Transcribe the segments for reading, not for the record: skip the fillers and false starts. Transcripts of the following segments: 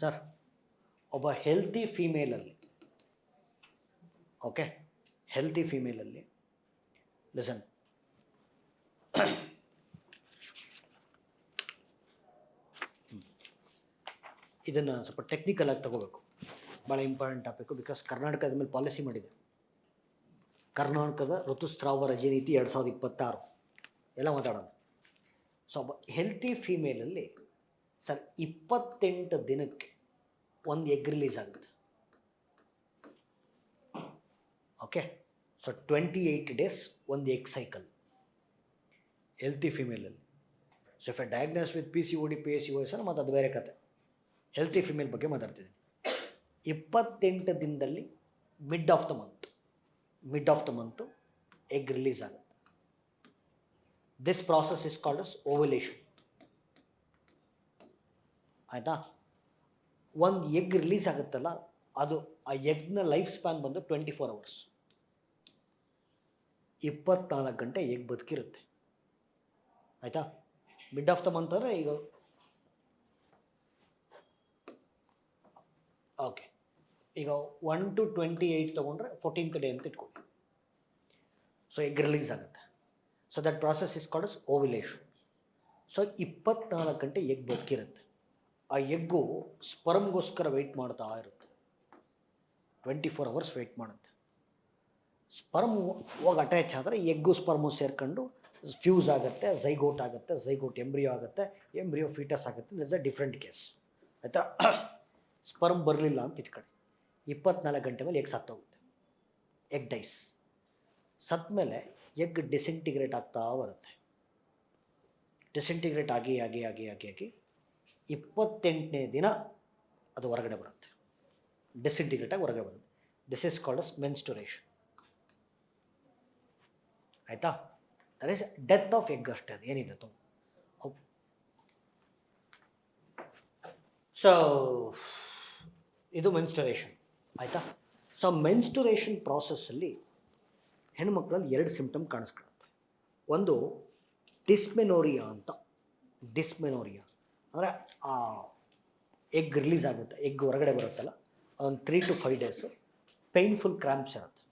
Sir, ಒಬ್ಬ healthy ಫೀಮೇಲಲ್ಲಿ, okay, healthy ಫೀಮೇಲಲ್ಲಿ listen, ಇದನ್ನು ಸ್ವಲ್ಪ ಟೆಕ್ನಿಕಲ್ ಆಗಿ ತಗೋಬೇಕು, ಭಾಳ ಇಂಪಾರ್ಟೆಂಟ್ ಟಾಪಿಕ್ಕು. ಬಿಕಾಸ್ ಕರ್ನಾಟಕದ ಮೇಲೆ ಪಾಲಿಸಿ ಮಾಡಿದೆ, ಕರ್ನಾಟಕದ ಋತುಸ್ರಾವ ರಜೆ ನೀತಿ 2026 ಎಲ್ಲ ಮಾತಾಡೋಣ. ಸೊ ಒಬ್ಬ ಹೆಲ್ತಿ ಫೀಮೇಲಲ್ಲಿ ಸರ್ 28 ದಿನಕ್ಕೆ ಒಂದು ಎಗ್ ರಿಲೀಸ್ ಆಗುತ್ತೆ. ಓಕೆ, ಸೊ 28 ಡೇಸ್ ಒಂದು ಎಗ್ ಸೈಕಲ್ ಹೆಲ್ತಿ ಫಿಮೇಲಲ್ಲಿ. So if I diagnose with PCOD PCOS ಮತ್ತು ಅದು ಬೇರೆ ಕತೆ. ಹೆಲ್ತಿ ಫಿಮೇಲ್ ಬಗ್ಗೆ ಮಾತಾಡ್ತಿದ್ದೀನಿ. 28 ದಿನದಲ್ಲಿ mid of the month egg release ಆಗುತ್ತೆ. This process is called as ovulation. ಆಯಿತಾ? ಒಂದು ಎಗ್ ರಿಲೀಸ್ ಆಗುತ್ತಲ್ಲ, ಅದು ಆ ಎಗ್ನ ಲೈಫ್ ಸ್ಪ್ಯಾನ್ ಬಂದು 24 hours, 24 ಗಂಟೆ ಎಗ್ ಬದುಕಿರುತ್ತೆ. ಆಯಿತಾ? ಮಿಡ್ ಆಫ್ ದ ಮಂತ್ ಅಂದರೆ ಈಗ ಓಕೆ, ಈಗ 1 to 28 ತೊಗೊಂಡ್ರೆ 14th ಡೇ ಅಂತ ಇಟ್ಕೊಳ್ಳಿ. ಸೊ ಎಗ್ ರಿಲೀಸ್ ಆಗುತ್ತೆ. So that process is called as ovulation. So 24 ಗಂಟೆ ಎಗ್ ಬದುಕಿರುತ್ತೆ. ಆ ಎಗ್ಗು ಸ್ಪರ್ಮ್ಗೋಸ್ಕರ ವೆಯ್ಟ್ ಮಾಡ್ತಾ ಇರುತ್ತೆ. 24 hours ವೆಯ್ಟ್ ಮಾಡುತ್ತೆ. ಸ್ಪರ್ಮ್ ಹೋಗಿ ಅಟ್ಯಾಚ್ ಆದರೆ ಎಗ್ಗು ಸ್ಪರ್ಮು ಸೇರ್ಕೊಂಡು ಫ್ಯೂಸ್ ಆಗುತ್ತೆ, ಝೈಗೋಟ್ ಆಗುತ್ತೆ, ಝೈಗೋಟ್ ಎಂಬ್ರಿಯೋ ಆಗುತ್ತೆ, ಎಂಬ್ರಿಯೋ ಫೀಟಸ್ ಆಗುತ್ತೆ. That's a different case. ಆಯಿತಾ? ಸ್ಪರ್ಮ್ ಬರಲಿಲ್ಲ ಅಂತ ಇಟ್ಕೊಳ್ಳಿ, 24 ಗಂಟೆ ಮೇಲೆ ಎಗ್ ಸತ್ತೋಗುತ್ತೆ. Egg dies. ಸತ್ತ ಮೇಲೆ ಎಗ್ ಡಿಸಿಂಟಿಗ್ರೇಟ್ ಆಗ್ತಾ ಬರುತ್ತೆ. ಡಿಸಿಂಟಿಗ್ರೇಟ್ ಆಗಿ 28ನೇ ದಿನ ಅದು ಹೊರಗಡೆ ಬರುತ್ತೆ. ಡಿಸಿಂಟಿಗ್ರೇಟಾಗಿ ಹೊರಗಡೆ ಬರುತ್ತೆ. This is called as menstruation. ಆಯಿತಾ? That is death of egg ಅಷ್ಟೇ, ಅದು ಏನಿದೆ ತುಂಬ. ಸೊ ಇದು ಮೆನ್ಸ್ಟುರೇಷನ್. ಆಯಿತಾ? ಸೊ ಮೆನ್ಸ್ಟುರೇಷನ್ ಪ್ರಾಸೆಸ್ಸಲ್ಲಿ ಹೆಣ್ಮಕ್ಳಲ್ಲಿ 2 ಸಿಂಪ್ಟಮ್ ಕಾಣಿಸ್ಕೊಳ್ಳುತ್ತೆ. ಒಂದು ಡಿಸ್ಮೆನೋರಿಯಾ ಅಂತ. ಡಿಸ್ಮೆನೋರಿಯಾ ಅಂದರೆ ಆ ಎಗ್ ರಿಲೀಸ್ ಆಗುತ್ತೆ, ಎಗ್ ಹೊರಗಡೆ ಬರುತ್ತಲ್ಲ, ಅದೊಂದು 3 to 5 ಡೇಸು ಪೇಯ್ನ್ಫುಲ್ ಕ್ರ್ಯಾಂಪ್ಸ್ ಇರುತ್ತೆ,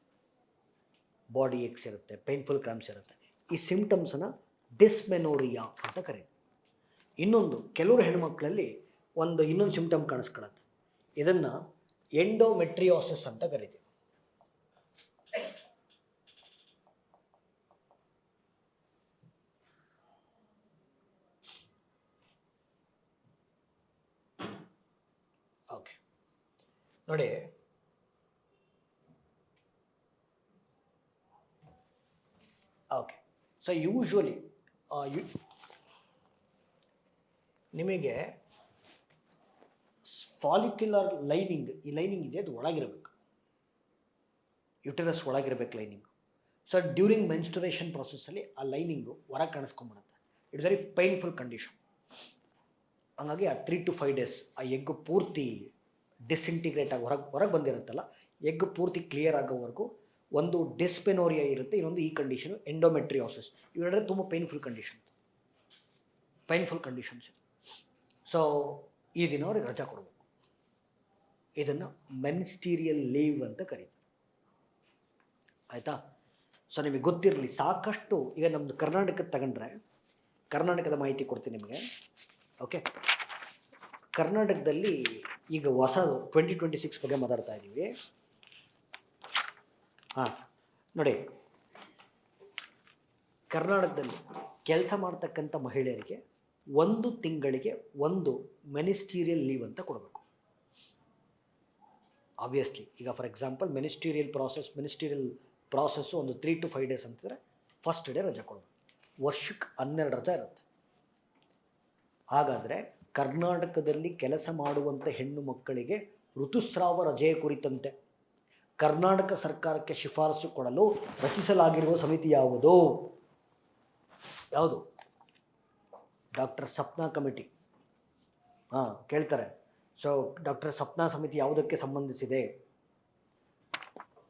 ಬಾಡಿ ಎಕ್ಸ್ ಇರುತ್ತೆ, ಪೇಯ್ನ್ಫುಲ್ ಕ್ರ್ಯಾಂಪ್ಸ್ ಇರುತ್ತೆ. ಈ ಸಿಂಪ್ಟಮ್ಸನ್ನು ಡಿಸ್ಮೆನೋರಿಯಾ ಅಂತ ಕರೀತೀವಿ. ಇನ್ನೊಂದು, ಕೆಲವರು ಹೆಣ್ಮಕ್ಳಲ್ಲಿ ಇನ್ನೊಂದು ಸಿಂಪ್ಟಮ್ ಕಾಣಿಸ್ಕೊಳ್ಳುತ್ತೆ. ಇದನ್ನು ಎಂಡೋಮೆಟ್ರಿಯೋಸಿಸ್ ಅಂತ ಕರಿತೀವಿ. ಓಕೆ ನೋಡಿ, ಓಕೆ, ಸೊ ಯೂಶ್ವಲಿ ನಿಮಗೆ ಫಾಲಿಕ್ಯುಲರ್ ಲೈನಿಂಗ್, ಈ ಲೈನಿಂಗ್ ಇದೆ, ಅದು ಒಳಗಿರಬೇಕು, ಯುಟೆರಸ್ ಒಳಗಿರಬೇಕು ಲೈನಿಂಗು. ಸೊ ಡ್ಯೂರಿಂಗ್ ಮೆನ್ಸ್ಟುರೇಷನ್ ಪ್ರಾಸೆಸ್ಸಲ್ಲಿ ಆ ಲೈನಿಂಗು ಹೊರಗೆ ಕಾಣಿಸ್ಕೊಂಡ್ಬಿಡುತ್ತೆ. It's very painful condition. ಹಾಗಾಗಿ ಆ 3 to 5 ಡೇಸ್ ಆ ಎಗ್ ಪೂರ್ತಿ ಡಿಸ್ಇಂಟಿಗ್ರೇಟ್ ಆಗಿ ಹೊರಗೆ ಬಂದಿರುತ್ತಲ್ಲ, ಎಗ್ ಪೂರ್ತಿ ಕ್ಲಿಯರ್ ಆಗೋವರೆಗೂ ಒಂದು ಡಿಸ್ಪೆನೋರಿಯಾ ಇರುತ್ತೆ, ಇನ್ನೊಂದು ಈ ಕಂಡೀಷನು ಎಂಡೋಮೆಟ್ರಿಯೋಸಿಸ್. ಇವೆರಡೇ ತುಂಬ ಪೈನ್ಫುಲ್ ಕಂಡೀಷನ್ಸ್ ಇದು. ಸೊ ಈ ದಿನ ಅವ್ರಿಗೆ ರಜಾ ಕೊಡಬೇಕು. ಇದನ್ನು ಮೆನ್ಸ್ಟೀರಿಯಲ್ ಲೀವ್ ಅಂತ ಕರೀತಾರೆ. ಆಯಿತಾ? ಸೊ ನಿಮಗೆ ಗೊತ್ತಿರಲಿ, ಸಾಕಷ್ಟು ಈಗ ನಮ್ಮದು ಕರ್ನಾಟಕದ ತಗೊಂಡ್ರೆ, ಕರ್ನಾಟಕದ ಮಾಹಿತಿ ಕೊಡ್ತೀನಿ ನಿಮಗೆ. ಓಕೆ, ಕರ್ನಾಟಕದಲ್ಲಿ ಈಗ ಹೊಸದು 2026 ಬಗ್ಗೆ ಮಾತಾಡ್ತಾ ಇದ್ದೀವಿ. ಹಾಂ ನೋಡಿ, ಕರ್ನಾಟಕದಲ್ಲಿ ಕೆಲಸ ಮಾಡ್ತಕ್ಕಂಥ ಮಹಿಳೆಯರಿಗೆ 1 ತಿಂಗಳಿಗೆ 1 ಮೆನಿಸ್ಟೀರಿಯಲ್ ಲೀವ್ ಅಂತ ಕೊಡಬೇಕು. ಆಬ್ವಿಯಸ್ಲಿ ಈಗ ಫಾರ್ ಎಕ್ಸಾಂಪಲ್ ಮೆನಿಸ್ಟೀರಿಯಲ್ ಪ್ರಾಸೆಸ್ಸು ಒಂದು 3 to 5 ಡೇಸ್ ಅಂತಿದ್ರೆ ಫಸ್ಟ್ ಡೇ ರಜೆ ಕೊಡಬೇಕು. ವರ್ಷಕ್ಕೆ 12 ರಜೆ ಇರುತ್ತೆ. ಹಾಗಾದರೆ ಕರ್ನಾಟಕದಲ್ಲಿ ಕೆಲಸ ಮಾಡುವಂಥ ಹೆಣ್ಣು ಮಕ್ಕಳಿಗೆ ಋತುಸ್ರಾವ ರಜೆಯ ಕುರಿತಂತೆ ಕರ್ನಾಟಕ ಸರ್ಕಾರಕ್ಕೆ ಶಿಫಾರಸು ಕೊಡಲು ರಚಿಸಲಾಗಿರುವ ಸಮಿತಿ ಯಾವುದು? Doctor Sapna committee. ಕೇಳ್ತಾರೆ. ಸೊ ಡಾಕ್ಟರ್ ಸಪ್ನಾ ಸಮಿತಿ ಯಾವುದಕ್ಕೆ ಸಂಬಂಧಿಸಿದೆ?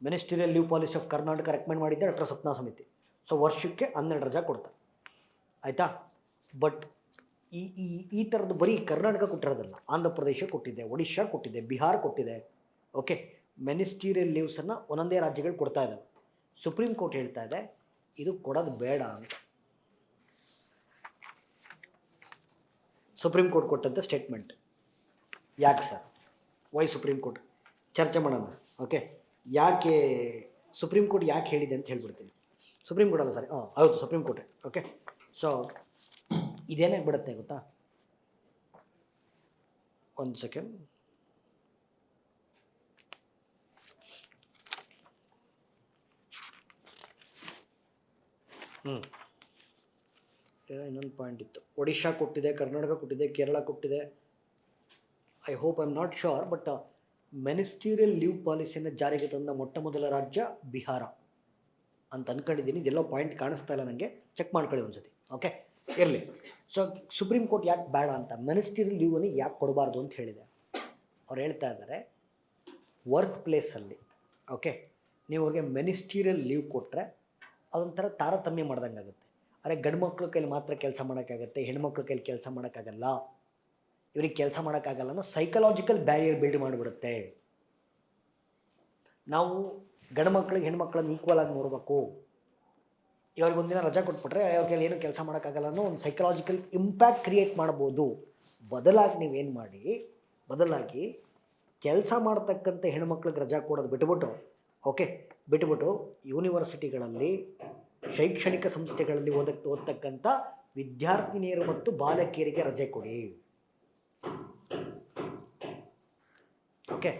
Ministerial leave policy of Karnataka recommend ಮಾಡಿದ್ದೆ ಡಾಕ್ಟರ್ ಸಪ್ನಾ ಸಮಿತಿ. ಸೊ ವರ್ಷಕ್ಕೆ 12 ರಜೆ ಕೊಡ್ತಾರೆ. ಆಯಿತಾ? ಬಟ್ ಈ ಈ ಈ ಥರದ್ದು ಬರೀ ಕರ್ನಾಟಕ ಕೊಟ್ಟಿರೋದಲ್ಲ, ಆಂಧ್ರ ಪ್ರದೇಶ ಕೊಟ್ಟಿದೆ, ಒಡಿಶಾ ಕೊಟ್ಟಿದೆ, ಬಿಹಾರ್ ಕೊಟ್ಟಿದೆ. ಓಕೆ, ಮೆನಿಸ್ಟೀರಿಯಲ್ ಲೀವ್ಸನ್ನು ಒಂದೊಂದೇ ರಾಜ್ಯಗಳು ಕೊಡ್ತಾ ಇದ್ದಾವೆ. ಸುಪ್ರೀಂ ಕೋರ್ಟ್ ಹೇಳ್ತಾ ಇದೆ ಇದು ಕೊಡೋದು ಬೇಡ ಅಂತ. ಸುಪ್ರೀಂ ಕೋರ್ಟ್ ಕೊಟ್ಟಂಥ ಸ್ಟೇಟ್ಮೆಂಟ್. ಯಾಕೆ ಸರ್, ವೈ ಸುಪ್ರೀಂ ಕೋರ್ಟ್ ಚರ್ಚೆ ಮಾಡೋಣ. ಓಕೆ, ಯಾಕೆ ಸುಪ್ರೀಂ ಕೋರ್ಟ್ ಯಾಕೆ ಹೇಳಿದೆ ಅಂತ ಹೇಳ್ಬಿಡ್ತೀನಿ. ಸುಪ್ರೀಂ ಕೋರ್ಟ್ ಅಲ್ಲ ಸರಿ, ಹೌದು ಸುಪ್ರೀಂ ಕೋರ್ಟೇ. ಓಕೆ, ಸೊ ಇದೇನಾಗಿ ಬಿಡುತ್ತೆ ಗೊತ್ತಾ, ಒಂದು ಸೆಕೆಂಡ್. ಇನ್ನೊಂದು ಪಾಯಿಂಟ್ ಇತ್ತು. ಒಡಿಶಾ ಕೊಟ್ಟಿದೆ, ಕರ್ನಾಟಕ ಕೊಟ್ಟಿದೆ, ಕೇರಳ ಕೊಟ್ಟಿದೆ. I hope I am not sure, but menstrual leave ಪಾಲಿಸಿಯನ್ನು ಜಾರಿಗೆ ತಂದ ಮೊಟ್ಟ ಮೊದಲ ರಾಜ್ಯ ಬಿಹಾರ ಅಂತ ಅಂದ್ಕೊಂಡಿದ್ದೀನಿ. ಇದೆಲ್ಲೋ ಪಾಯಿಂಟ್ ಕಾಣಿಸ್ತಾ ಇಲ್ಲ ನನಗೆ, ಚೆಕ್ ಮಾಡ್ಕೊಳ್ಳಿ ಒಂದು ಸತಿ. ಓಕೆ, ಇರಲಿ. ಸೊ ಸುಪ್ರೀಂ ಕೋರ್ಟ್ ಯಾಕೆ ಬೇಡ ಅಂತ, ಮೆನಿಸ್ಟೀರಿಯಲ್ ಲೀವನ್ನು ಯಾಕೆ ಕೊಡಬಾರ್ದು ಅಂತ ಹೇಳಿದೆ. ಅವ್ರು ಹೇಳ್ತಾ ಇದ್ದಾರೆ ವರ್ಕ್ ಪ್ಲೇಸಲ್ಲಿ ಓಕೆ ನೀವು ಅವ್ರಿಗೆ ಮೆನಿಸ್ಟೀರಿಯಲ್ ಲೀವ್ ಕೊಟ್ಟರೆ ಅದೊಂಥರ ತಾರತಮ್ಯ ಮಾಡ್ದಂಗೆ ಆಗುತ್ತೆ. ಅರೆ ಗಂಡು ಮಕ್ಳ ಕೈಲಿ ಮಾತ್ರ ಕೆಲಸ ಮಾಡೋಕ್ಕಾಗತ್ತೆ, ಹೆಣ್ಮಕ್ಳ ಕೈಲಿ ಕೆಲಸ ಮಾಡೋಕ್ಕಾಗಲ್ಲ, ಇವ್ರಿಗೆ ಕೆಲಸ ಮಾಡೋಕ್ಕಾಗಲ್ಲ ಅನ್ನೋ ಸೈಕಲಾಜಿಕಲ್ ಬ್ಯಾರಿಯರ್ ಬಿಲ್ಡ್ ಮಾಡಿಬಿಡುತ್ತೆ. ನಾವು ಗಂಡು ಮಕ್ಳಿಗೆ ಹೆಣ್ಮಕ್ಳನ್ನ ಈಕ್ವಲ್ ಆಗಿ ನೋಡಬೇಕು. ಇವ್ರಿಗೆ ಒಂದಿನ ರಜಾ ಕೊಟ್ಬಿಟ್ರೆ ಅವ್ರ ಕೈಲಿ ಏನು ಕೆಲಸ ಮಾಡೋಕ್ಕಾಗಲ್ಲ ಅನ್ನೋ ಒಂದು ಸೈಕಲಾಜಿಕಲ್ ಇಂಪ್ಯಾಕ್ಟ್ ಕ್ರಿಯೇಟ್ ಮಾಡ್ಬೋದು. ಬದಲಾಗಿ ನೀವೇನು ಮಾಡಿ, ಬದಲಾಗಿ ಕೆಲಸ ಮಾಡ್ತಕ್ಕಂಥ ಹೆಣ್ಮಕ್ಳಿಗೆ ರಜಾ ಕೊಡೋದು ಬಿಟ್ಬಿಟ್ಟು ಬಿಟ್ಬಿಟ್ಟು ಯೂನಿವರ್ಸಿಟಿಗಳಲ್ಲಿ, ಶೈಕ್ಷಣಿಕ ಸಂಸ್ಥೆಗಳಲ್ಲಿ ಓದತಕ್ಕಂಥ ವಿದ್ಯಾರ್ಥಿನಿಯರು ಮತ್ತು ಬಾಲಕಿಯರಿಗೆ ರಜೆ ಕೊಡಿ. ಓಕೆ,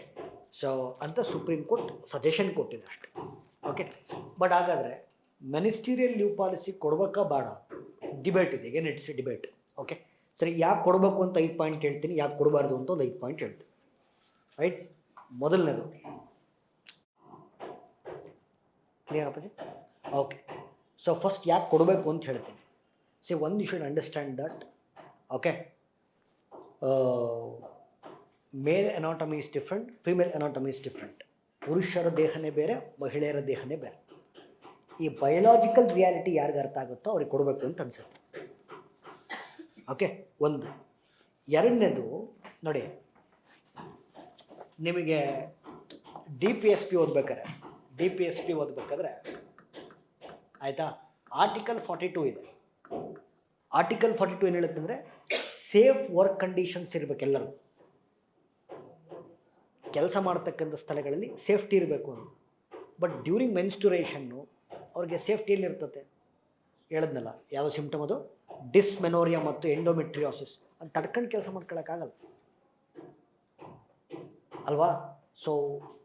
ಸೊ ಅಂತ ಸುಪ್ರೀಂ ಕೋರ್ಟ್ ಸಜೆಷನ್ ಕೊಟ್ಟಿದೆ ಅಷ್ಟೆ. ಓಕೆ, ಬಟ್ ಹಾಗಾದರೆ ಮೆನಿಸ್ಟೀರಿಯಲ್ ಲೀವ್ ಪಾಲಿಸಿ ಕೊಡ್ಬೇಕಾ ಬೇಡ, ಡಿಬೇಟ್ ಇದೆ. ಏನು ಇಟ್ಸ್ ಡಿಬೇಟ್. ಓಕೆ, ಸರಿ, ಯಾಕೆ ಕೊಡಬೇಕು ಅಂತ 5 ಪಾಯಿಂಟ್ ಹೇಳ್ತೀನಿ, ಯಾಕೆ ಕೊಡಬಾರ್ದು ಅಂತ ಒಂದು 5 ಪಾಯಿಂಟ್ ಹೇಳ್ತೀನಿ. ರೈಟ್, ಮೊದಲನೇದು ಕ್ಲಿಯರ್ ಅಪ್ಪಾಜಿ? ಓಕೆ, ಸೊ ಫಸ್ಟ್ ಯಾಕೆ ಕೊಡಬೇಕು ಅಂತ ಹೇಳ್ತೀನಿ. See one you should understand that okay male anatomy is different, female anatomy is different. ಪುರುಷರ ದೇಹನೇ ಬೇರೆ, ಮಹಿಳೆಯರ ದೇಹನೇ ಬೇರೆ. ಈ ಬಯೋಲಾಜಿಕಲ್ ರಿಯಾಲಿಟಿ ಯಾರಿಗೆ ಅರ್ಥ ಆಗುತ್ತೋ ಅವ್ರಿಗೆ ಕೊಡಬೇಕು ಅಂತ ಅನಿಸುತ್ತೆ. ಓಕೆ, ಒಂದು. ಎರಡನೇದು ನೋಡಿ, ನಿಮಗೆ ಡಿ ಪಿ ಎಸ್ ಪಿ ಓದಬೇಕಾದ್ರೆ ಆಯಿತಾ, ಆರ್ಟಿಕಲ್ 42 ಇದೆ. ಆರ್ಟಿಕಲ್ 42 ಏನು ಹೇಳುತ್ತೆ ಅಂದರೆ ಸೇಫ್ ವರ್ಕ್ ಕಂಡೀಷನ್ಸ್ ಇರಬೇಕು. ಎಲ್ಲರೂ ಕೆಲಸ ಮಾಡ್ತಕ್ಕಂಥ ಸ್ಥಳಗಳಲ್ಲಿ ಸೇಫ್ಟಿ ಇರಬೇಕು ಅಂತ. ಬಟ್ ಡ್ಯೂರಿಂಗ್ ಮೆನ್ಸ್ಟುರೇಷನ್ನು ಅವ್ರಿಗೆ ಸೇಫ್ಟಿಯಲ್ಲಿ ಇರ್ತದೆ. ಹೇಳಿದ್ನಲ್ಲ, ಯಾವುದೋ ಸಿಂಪ್ಟಮ್ ಅದು ಡಿಸ್ಮೆನೋರಿಯಾ ಮತ್ತು ಎಂಡೋಮೆಟ್ರಿಯೋಸಿಸ್ ಅಂತ ತಡ್ಕೊಂಡು ಕೆಲಸ ಮಾಡ್ಕೊಳ್ಳೋಕ್ಕಾಗಲ್ಲ ಅಲ್ವಾ. ಸೊ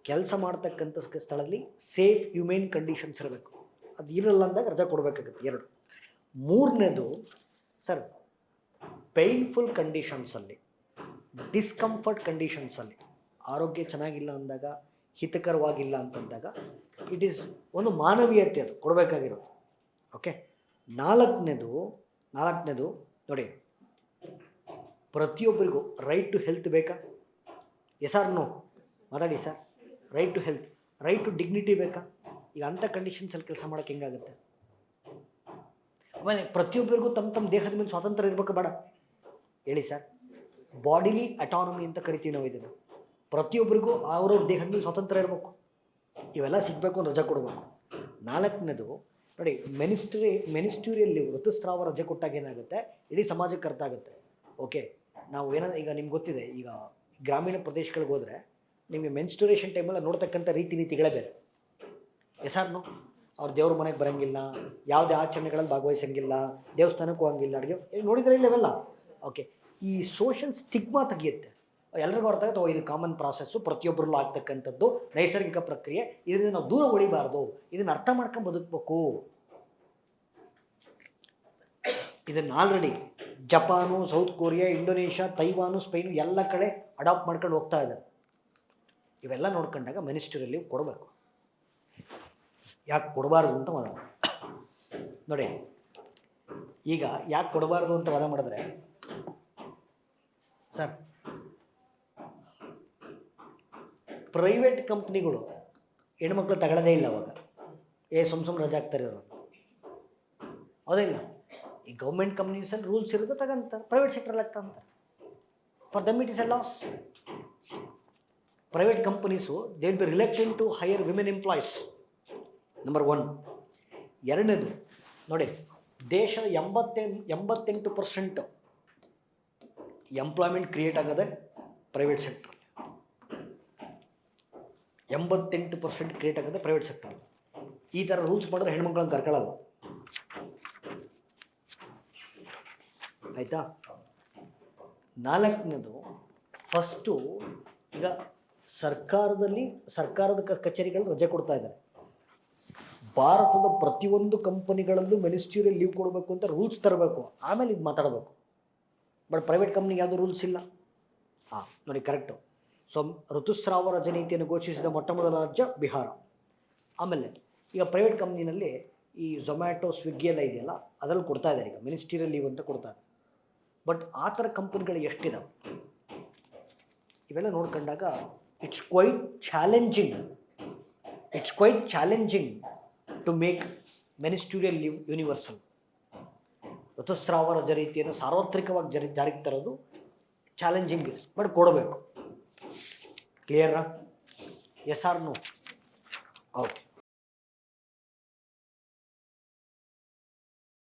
ಕೆಲಸ ಮಾಡ್ತಕ್ಕಂಥ ಸ್ಥಳದಲ್ಲಿ ಸೇಫ್ ಹ್ಯೂಮೇನ್ ಕಂಡೀಷನ್ಸ್ ಇರಬೇಕು. ಅದು ಇರಲ್ಲ ಅಂದಾಗ ರಜಾ ಕೊಡಬೇಕಾಗುತ್ತೆ. 2. ಮೂರನೇದು ಸರ್, ಪೇಯ್ನ್ಫುಲ್ ಕಂಡೀಷನ್ಸಲ್ಲಿ, ಡಿಸ್ಕಂಫರ್ಟ್ ಕಂಡೀಷನ್ಸಲ್ಲಿ, ಆರೋಗ್ಯ ಚೆನ್ನಾಗಿಲ್ಲ ಅಂದಾಗ, ಹಿತಕರವಾಗಿಲ್ಲ ಅಂತಂದಾಗ ಇಟ್ ಈಸ್ ಒಂದು ಮಾನವೀಯತೆ, ಅದು ಕೊಡಬೇಕಾಗಿರೋದು. ಓಕೆ, ನಾಲ್ಕನೇದು ನೋಡಿ, ಪ್ರತಿಯೊಬ್ಬರಿಗೂ ರೈಟ್ ಟು ಹೆಲ್ತ್ ಬೇಕಾ? ಎಸ್ ಆರ್ ನೋ ಮಾತಾಡಿ sir. Right to health, right to dignity ಬೇಕಾ? ಈಗ ಅಂಥ ಕಂಡೀಷನ್ಸಲ್ಲಿ ಕೆಲಸ ಮಾಡೋಕ್ಕೆ ಹೆಂಗಾಗುತ್ತೆ? ಆಮೇಲೆ ಪ್ರತಿಯೊಬ್ಬರಿಗೂ ತಮ್ಮ ದೇಹದ ಮೇಲೆ ಸ್ವಾತಂತ್ರ್ಯ ಇರಬೇಕು ಬೇಡ ಹೇಳಿ ಸರ್. ಬಾಡಿಲಿ ಅಟಾನಮಿ ಅಂತ ಕರಿತೀವಿ ನಾವು ಇದನ್ನು. ಪ್ರತಿಯೊಬ್ಬರಿಗೂ ಅವ್ರವ್ರ ದೇಹದ ಮೇಲೆ ಸ್ವಾತಂತ್ರ್ಯ ಇರಬೇಕು. ಇವೆಲ್ಲ ಸಿಗಬೇಕು, ರಜೆ ಕೊಡಬೇಕು. ನಾಲ್ಕನೇದು ನೋಡಿ, ಮೆನಿಸ್ಟೂರಿಯಲ್ ಲೀವ್, ಋತುಸ್ರಾವ ರಜೆ ಕೊಟ್ಟಾಗ ಏನಾಗುತ್ತೆ, ಇಡೀ ಸಮಾಜಕ್ಕೆ ಅರ್ಥ ಆಗುತ್ತೆ. ಓಕೆ, ನಾವು ಈಗ ನಿಮ್ಗೆ ಗೊತ್ತಿದೆ, ಈಗ ಗ್ರಾಮೀಣ ಪ್ರದೇಶಗಳಿಗೆ ಹೋದರೆ ನಿಮಗೆ ಮೆನ್ಸ್ಟುರೇಷನ್ ಟೈಮಲ್ಲಿ ನೋಡ್ತಕ್ಕಂಥ ರೀತಿ ನೀತಿಗಳೇ ಬೇರೆ. Yes or no? ಅವ್ರು ದೇವ್ರ ಮನೆಗೆ ಬರೋಂಗಿಲ್ಲ, ಯಾವುದೇ ಆಚರಣೆಗಳಲ್ಲಿ ಭಾಗವಹಿಸೋಂಗಿಲ್ಲ, ದೇವಸ್ಥಾನಕ್ಕೂ ಹೋಗಂಗಿಲ್ಲ, ಅಡುಗೆ ನೋಡಿದರೆ ಇಲ್ಲವೆಲ್ಲ. ಓಕೆ, ಈ ಸೋಷಿಯಲ್ ಸ್ಟಿಗ್ಮಾ ತೆಗೆಯುತ್ತೆ. ಎಲ್ರಿಗೂ ಅರ್ಥ ಆಗುತ್ತೆ, ಇದು ಕಾಮನ್ ಪ್ರಾಸೆಸ್ಸು, ಪ್ರತಿಯೊಬ್ಬರಲ್ಲೂ ಆಗ್ತಕ್ಕಂಥದ್ದು, ನೈಸರ್ಗಿಕ ಪ್ರಕ್ರಿಯೆ, ಇದರಿಂದ ನಾವು ದೂರ ಉಳಿಬಾರ್ದು, ಇದನ್ನು ಅರ್ಥ ಮಾಡ್ಕೊಂಡು ಬದುಕಬೇಕು. ಇದನ್ನು already Japan, south Korea, Indonesia, ತೈವಾನು, Spain ಎಲ್ಲ ಕಡೆ ಅಡಾಪ್ಟ್ ಮಾಡ್ಕೊಂಡು ಹೋಗ್ತಾ ಇದ್ದಾರೆ. ಇವೆಲ್ಲ ನೋಡ್ಕೊಂಡಾಗ ಮಿನಿಸ್ಟ್ರಿಯಲ್ಲಿ ಕೊಡಬೇಕು. ಯಾಕೆ ಕೊಡಬಾರ್ದು ಅಂತ ವಾದ ನೋಡಿ. ಈಗ ಯಾಕೆ ಕೊಡಬಾರ್ದು ಅಂತ ವಾದ ಮಾಡಿದ್ರೆ ಸರ್, ಪ್ರೈವೇಟ್ ಕಂಪ್ನಿಗಳು ಹೆಣ್ಮಕ್ಳು ತಗೊಳ್ಳೋದೇ ಇಲ್ಲ. ಅವಾಗ ಸುಮ್ ರಜೆ ಆಗ್ತಾರೆ ಇವರು, ಹೌದಿಲ್ಲ? ಈ ಗೌರ್ಮೆಂಟ್ ಕಂಪ್ನೀಸಲ್ಲಿ ರೂಲ್ಸ್ ಇರುತ್ತೆ ತಗೊಂತಾರೆ, ಪ್ರೈವೇಟ್ ಸೆಕ್ಟ್ರಲ್ಲಿ ಆಗ್ತಂತಾರೆ. For them it is a loss. Private companies they will be reluctant to hire women employees, number 1. ಎರಡನೇದು ನೋಡಿ, ದೇಶದ 88% ಎಂಪ್ಲಾಯ್ಮೆಂಟ್ ಕ್ರಿಯೇಟ್ ಆಗೋದೆ ಪ್ರೈವೇಟ್ ಸೆಕ್ಟ್ರಲ್ಲಿ. 88% ಕ್ರಿಯೇಟ್ ಆಗೋದೆ ಪ್ರೈವೇಟ್ ಸೆಕ್ಟ್ರಲ್ಲಿ. ಈ ಥರ ರೂಲ್ಸ್ ಮಾಡಿದ್ರೆ ಹೆಣ್ಮಕ್ಳನ್ನ ಕರ್ಕೊಳ್ಳಲ್ಲ, ಆಯಿತಾ? 4ನೇದು, ಫಸ್ಟು ಈಗ ಸರ್ಕಾರದ ಕಚೇರಿಗಳು ರಜೆ ಕೊಡ್ತಾ ಇದ್ದಾರೆ. ಭಾರತದ ಪ್ರತಿಯೊಂದು ಕಂಪನಿಗಳಲ್ಲೂ ಮಿನಿಸ್ಟ್ರಿಯಲ್ ಲೀವ್ ಕೊಡಬೇಕು ಅಂತ ರೂಲ್ಸ್ ತರಬೇಕು, ಆಮೇಲೆ ಇದು ಮಾತಾಡಬೇಕು. ಬಟ್ ಪ್ರೈವೇಟ್ ಕಂಪ್ನಿಗೆ ಯಾವುದೂ ರೂಲ್ಸ್ ಇಲ್ಲ. ನೋಡಿ ಕರೆಕ್ಟು. ಸೊ ಋತುಸ್ರಾವ ರಜೆ ನೀತಿಯನ್ನು ಘೋಷಿಸಿದ ಮೊಟ್ಟ ಮೊದಲ ರಾಜ್ಯ ಬಿಹಾರ. ಆಮೇಲೆ ಈಗ ಪ್ರೈವೇಟ್ ಕಂಪ್ನಿನಲ್ಲಿ ಈ ಝೊಮ್ಯಾಟೊ, ಸ್ವಿಗ್ಗಿ ಎಲ್ಲ ಇದೆಯಲ್ಲ, ಅದರಲ್ಲಿ ಕೊಡ್ತಾ ಇದ್ದಾರೆ ಈಗ ಮಿನಿಸ್ಟ್ರಿಯಲ್ ಲೀವ್ ಅಂತ ಕೊಡ್ತಾರೆ. ಬಟ್ ಆ ಥರ ಕಂಪನಿಗಳು ಎಷ್ಟಿದಾವೆ ಇವೆಲ್ಲ ನೋಡ್ಕೊಂಡಾಗ it's quite challenging to make menstrual leave universal. ಋತುಸ್ರಾವ ರಜೆ ರೀತಿಯನ್ನು ಸಾರ್ವತ್ರಿಕವಾಗಿ ಜಾರಿಗೆ ತರೋದು ಚಾಲೆಂಜಿಂಗ್ ಇದೆ, ಬಟ್ ಕೊಡಬೇಕು. ಕ್ಲಿಯರಾ? Yes or no? ಓಕೆ.